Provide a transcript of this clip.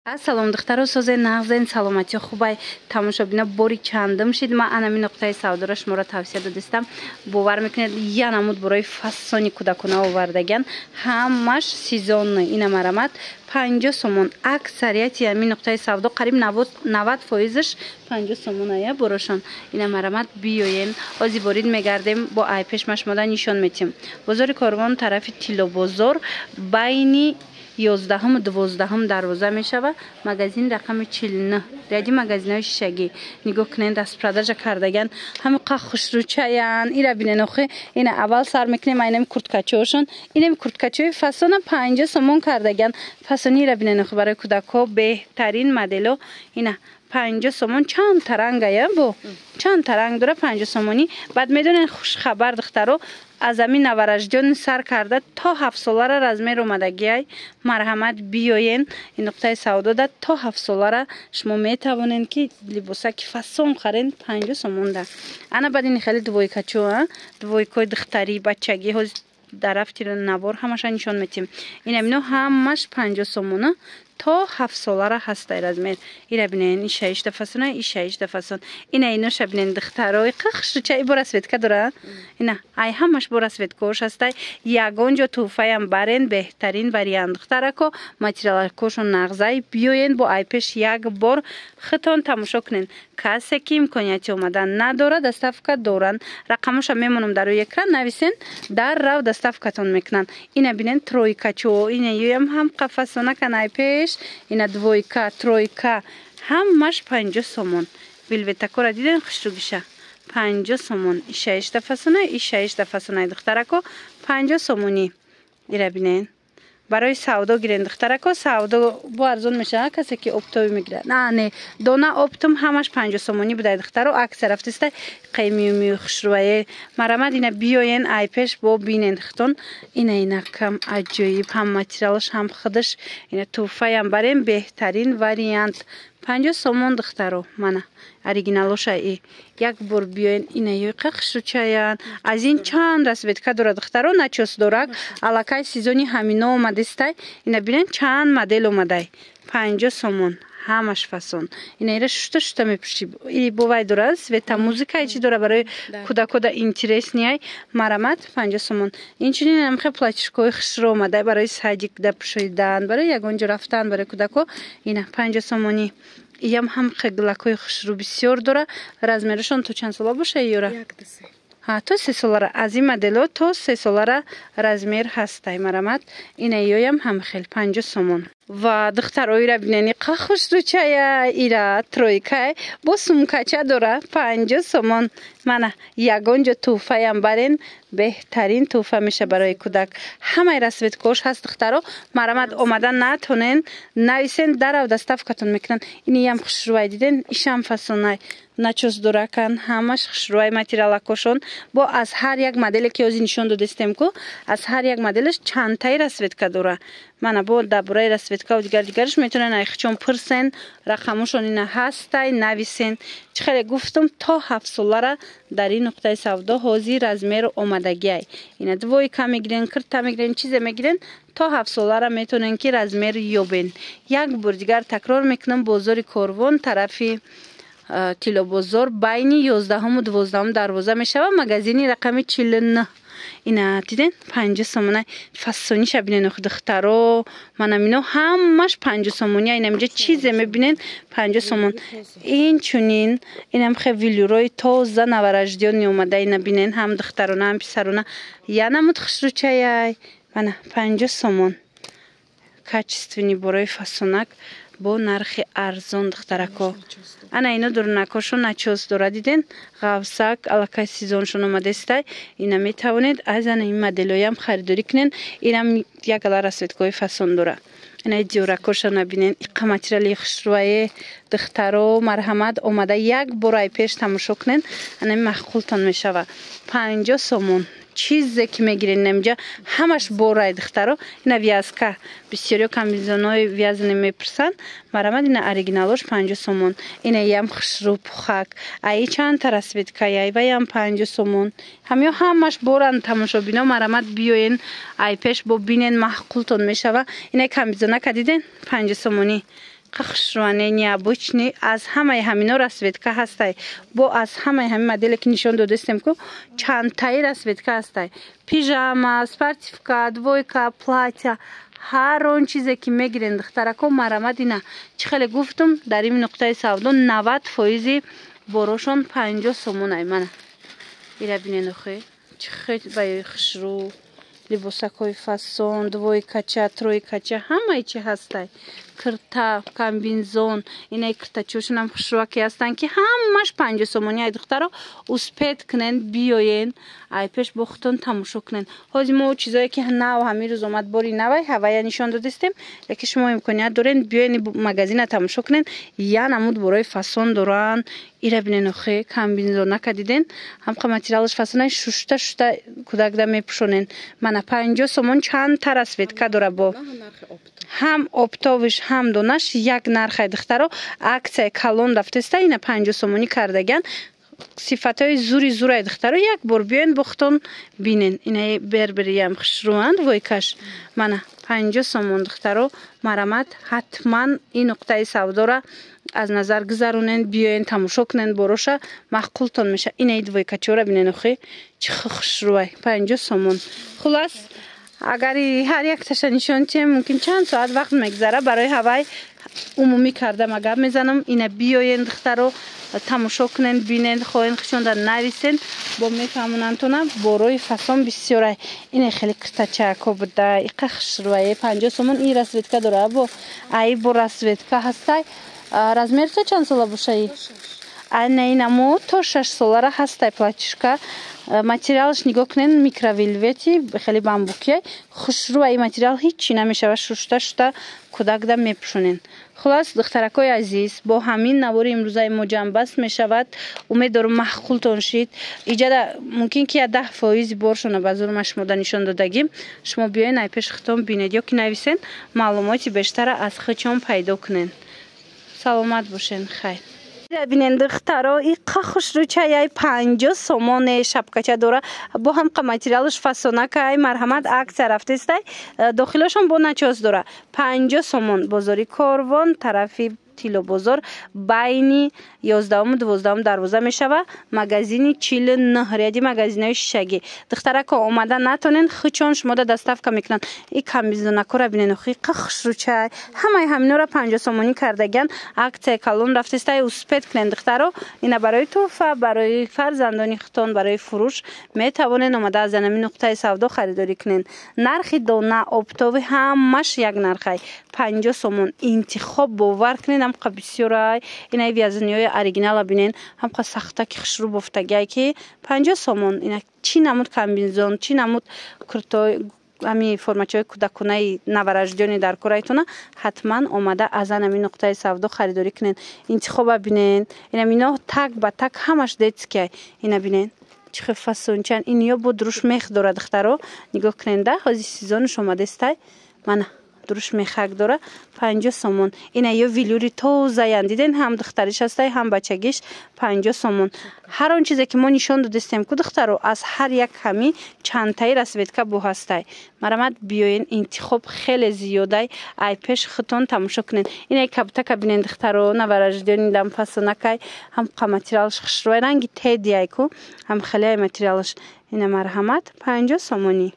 Салом духтаро созе нағзен саломати хубай тамошобина бори чандам шид ма анами нуқтаи савдора шуморо тавсия додистам бовар мекунед я намуд борои фасони кудакона овардаган ҳамаш сезонни ина марамат 50 сомон аксарияти ами нуқтаи савдо қариб 90% 50 сомон ая борошон ина марамат биёен ози борид мегардем бо айпеш машмода нишон метим бозори корвон тарафи тило бозор байни 11-12 дарвоза мешава магазин рақами 49 ряди магазинои шишагӣ нигоҳ кунед распродажа кардаган ҳамиқа хушрӯчаян ира бинен охи ина аввал сар мекунем айнами курткачаошон инами курткачаи фасона 50 сомон кардаган фасони ира бинен охи барои кӯдако беҳтарин модело ина 50 сомон чанд таранга я бо чанд таранг дора 50 сомони баъд медонен хушхабар духтаро аз амин навараждёни сар карда то 7 солара размер омадагиай марҳамат биёен ин нуқтаи савдода то 7 солара шумо метавонен ки либосаки фасон харен 50 сомонда ана баъд ин хеле двойкачо двойкои духтари бачагӣ ҳоз дарафти набор ҳамаша нишон метим ин амино ҳамаш 50 сомона то 7 солара ҳастай размер ира бинен ин 6 фасон ин 6 фасон ина иноша бинен духтарои қахшуча бо расветка дора ина ай ҳамаш бо расветкаош ҳастай ягон ҷо туҳфаям барен беҳтарин вариант духтарако материалакошон нағзай биёен бо айпеш як бор хитон тамошо кунен касе ки имконияти омадан надора доставка доран рақамоша мемонам дар рӯи экран нависен даррав доставкатон мекунанд ина бинен тройкачо ина ёям ҳам қафасонакан айпеш ина двойка тройка ҳамаш 50 сомон вилветакора диден хушругиша 50 сомон 6 фасона и 6 фасона духтарако 50 сомони ира бинен барои савдо гирен духтарако савдо бо арзон мешава касе ки оптови мегирад не дона оптум ҳамаш 50 сомони будай духтаро акса рафтиста қемиуми хушрӯае марамад ина биёен айпеш бо бинен хитон ина инакам аҷоиб ҳам материалаш ҳам худаш ина туҳфаям барем беҳтарин вариант 50 сомон духтаро мана оригиналоша як бор биёен ина ёқа хушрӯчаян аз ин чанд расветка дора духтаро начос дорак аллакай сезони ҳамино омадистай ина бинен чанд модел омадай 50 сомон ҳамаш фасон ина ира шута мепӯши и бовай дора света музика чи дора барои кӯдакода интереснияй марамат 50 сомон инчунин амхе платишкои хушро омадай барои садик да пӯшидан барои ягон ҷо рафтан барои кӯдако ина 50 сомони иям ҳам қиглакои хушрӯ бисёр дора размерашон то чанд сола боша ёра то 3 солара аз ин модело то 3 солара размер ҳастай марамат ина ёям ҳам хел 50 сомон ва духтароира бинени қа хушрӯчая ира тройкай бо сумкача дора 50 сомон мана ягон ҷо туҳфаям барен беҳтарин туҳфа меша барои кӯдак ҳамаи расветкаош ҳаст духтаро марамат омада натонен нависен дарав доставкатон мекунанд иниям хушрӯай диден ишам фасонай начос доракан ҳамаш хушрӯай материалакошон бо аз ҳар як моделе ки ҳозир нишон додистем ку аз ҳар як моделаш чандтаи расветка дора мана бо дар бораи расветка дигараш метавонен айхчон пурсен рақамошон ина ҳастай нависен чӣ хеле гуфтам то 7 солара дар ин нуқтаи савдо ҳозир размер омадагиай ина двойка мегирен кирта мегирен чизе мегирен то 7 солара метавонен ки размер ёбен як бор дигар такрор мекунам бозори корвон тарафи тилобозор байни 11-12 дарвоза мешава магазини рақами 49 ина диден 50 сомона фасониша бинен охи духтаро манамино ҳамаш 50 сомони инамиҷа чизе мебинен 50 сомон инчунин инам хе вилюрои тоза навараждёни омада ина бинен ҳам духтарона ҳам писарона янамуд хушрӯчаяй мана 50 сомон качествени борои фасонак бо нархи арзон духтарако ана ино дурнакошо начос дора диден ғавсак аллакай сезоншон омадестай ина метавонед аз ана ин моделоям харидорӣ кунен инам як ала расветкаи фасон дора ина дюракоша набинен иқа материали хушрӯае духтаро марҳамат омада як бор айпеш тамошо кунен анами маъқултон мешава 50 сомон чизе ки мегирен намҷа ҳамаш борай духтаро ина вязка бисёриё комбинезонои вязане мепурсанд марамад ина оригиналош 50 сомон ина ям хушрӯ пухак аи чандта расветкаяй ваям 50 сомон ҳамё ҳамаш боран тамошобино марамад биёен айпеш бо бинен маъқултон мешава ина комбинезонака диден 50 сомони خشروانی نیابوچنی از همه همینا رسویدکا هستی با از همه همین مدلی که نشان دادستیم که چند تایی رسویدکا هستی پیژاما سپارتیفیکا دویکا پلاتیا هر اون چیزی که میگیرین دخترکو مرامت اینا چه خیلی گفتم در این نقطه سودا 90% بروشون 50 سومون ایمانه ایره بینین خیلی چه خیلی بای خشرو لباسکوی فاسون دویکا ترویکا همه چی هستی کرتا کامبینزون اینای کرتا چوشون هم خشروکی هستن که همش 50 سومونی ای دخترها اسپید کنن بیاین ای پیش بختون تماشا کنن حاضی ما چیزایی که نه و همین روز اومد باری نوای هوایی نشان دادستیم یکی شما امکانیت دارین بیاین مغازین تماشا کنن یا نمود برای فاسون دارن ایره بینن خیلی کامبینزون نکدیدن هم که متریالش فاسونه شوشتا کودک دا میپوشونن من 50 سومون چند تا رسویدکا داره با هم اپتاوش هم دونش یک نرخ دخترو акция کالون دفتسته اینه 50 سومونی کردگن صفاتای زوری دخترو یک بار بیاین بختون بینن اینه بربری هم خشروند ویکش من 50 سومون دخترو مرامت حتما این نقطه سودا را از نظر گذارونن بیاین تماشا کنن بروشه معقولتون میشه اینه دویکا چورا بینن خیلی چه خشروای 50 سومون خلاص اگر هر یک تاشا نشون تیم ممکن چند ساعت وقت میگذره برای هوای عمومی کردم اگر میزنم اینه بیاین دخترو تماشا کنن بینن خواهین خشون در نریسن با میفهمونن تونم بروی فاسون بسیاره اینه خیلی کرتا چاکو بده ایقا خشروی 50 سومون این رسویدکا داره با ای با رسویدکا هستی размерся چند ساله باشه ای؟ اینمو تا 6 ساله را هستی پلاتیشکا материалش نگاه کنین میکروویلویتی خیلی بامبوکیه خوشرو ای материал هیچی نمیشه و شوشتا کودک دم میپوشونین خلاص دخترکای عزیز با همین نوار امروزه ما جمع بس میشود امید دارم معقولتون شید ایجاد ممکن که 10% بارشون بازور مشموده نشان دادگیم شما بیاین ای پیش خودتون بینید یا که نویسین معلوماتی بیشتر از خودتون پیدا کنین سلامت باشین خیر بینن دخترها این خوشرو چای 50 سومون شبکچه داره با هم متریالش فاسونه که مرحمت عکس رفته است داخلشون با نچاس داره 50 سومون بازاری کاروان طرفی تیلو بازار بینی 11 و 12 دروازه میشوه مغازینی 49 ریادی مغازینای شیشگی دخترها که اومده نتونن خچون شما دستافکا میکنن این کمیزونه کورا بینن خی خوشرو چای همینا را 50 سومونی کردگن عکس کالون رفته است اسپید کنن دخترها اینا برای توفه برای فرزندانی ختون برای فروش میتوانن اومده از همین نقطه سودا خریداری کنن نرخ دونه اپتاوی همش یک نرخی 50 سومون انتخاب باور کنین هم بسیار اینا ویزنیای اوریجینال ببینین هم سخته که خشرو بفتگی که 50 سومون اینا چی نمود کامبینزون چی نمود کرتای امی فرماچای کودکونه نوارجدانی در کورایتونه حتما اومده از همین نقطه سودا خریداری کنین انتخاب ببینین اینا تک به تک همش دیت که اینا ببینین چه فاسون چن این یا بود روش میخ داره دخترو نگاه کنین ده حاضی سیزونش اومده است من دروش میخک داره 50 سومون اینا یه ویلوری توزه دیدین هم دخترش هسته هم بچگیش 50 سومون هر اون چیزی که ما نشان دادستیم که دخترو از هر یک کمی چند تایی رسویدکا بو هسته مرامت بیاین انتخاب خیلی زیاده ای پیش خودتون تماشا کنین اینا کبتا کبینین دخترو نوارجدانی دم فاسونه هم متریالش خشروی رنگی تیدی کو هم خیلی متریالش اینا مرحمت 50 سومونی